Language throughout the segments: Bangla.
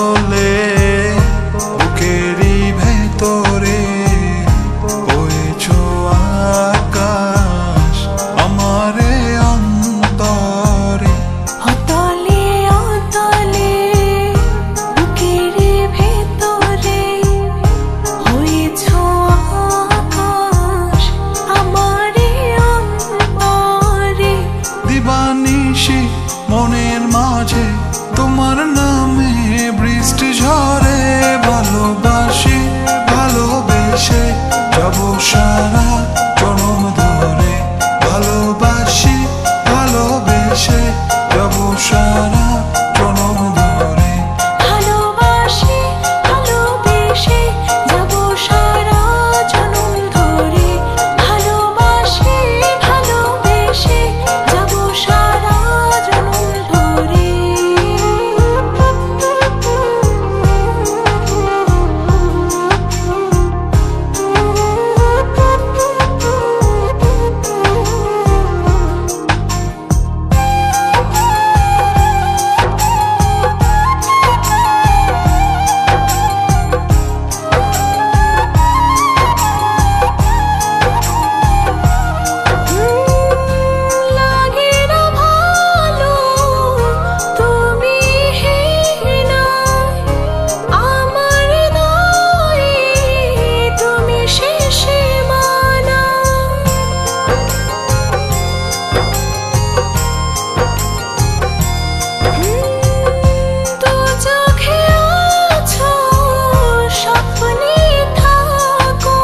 বদলে বুকেরই ভেতরে বইছো আকাশ আমারে অন্তরে। অতলে অতলে বুকেরই ভেতরে হয়েছো আকাশ আমারে অন্তরে। দিবানিশি মনের মাঝে তোমার নামে বৃষ্টি ঝরে। ভালোবাসি ভালোবেসে যাব সারা জনম ধরে। ভালোবাসি ভালোবেসে যাব সারা জনম ধরে। ভালোবাসি ভালোবেসে যাব সারা জনম ধরে। ভালোবাসি ভালোবেসে যাব সারা জনম ধরে। লাগে না ভালো তুমি হেনা আমার হৃদয়ে তুমি শেষে মানা। দু চোখে আছো স্বপ্নে থাকো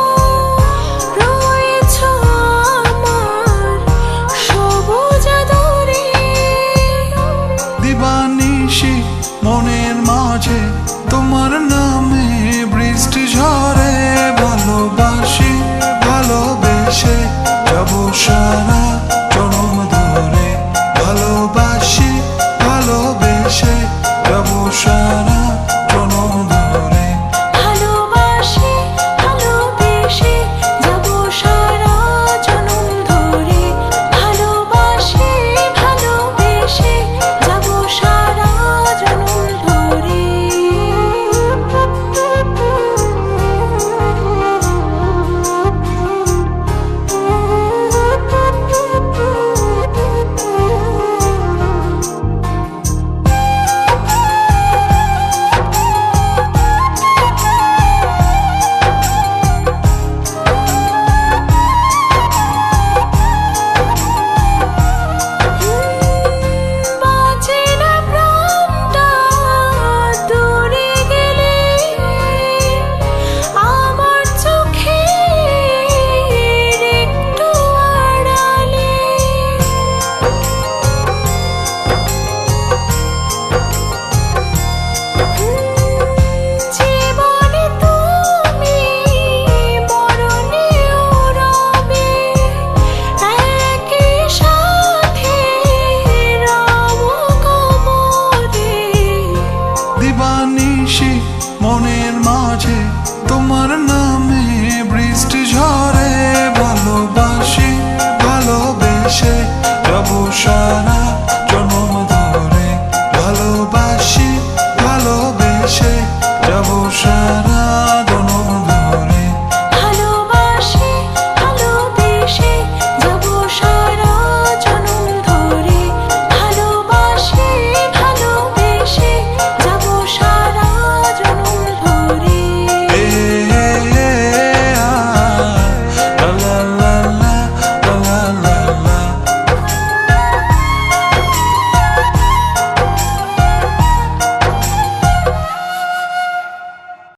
রয়েছো আমার সবুজ আদরে। দিবানিশি মনের মাঝে তোমার নামে বৃষ্টি ঝরে। ভালোবাসি ভালোবেসে যাব সারা জনম ধরে। ভালোবাসি ভালোবেসে যাব সারা জনম ধরে। ভালোবাসি ভালোবেসে যাব সারা জনম ধরে। ভালোবাসি ভালোবেসে যাব সারা জনম ধরে। বাঁচে না প্রাণটা দূরে গেলে আমার চোখের একটু আড়ালে। জীবনে তুমি মরণেও রবে একই সাথে রব কবরে। দিবানিশি মনের মাঝে তোমার নামে বৃষ্টি ঝরে। ভালোবাসি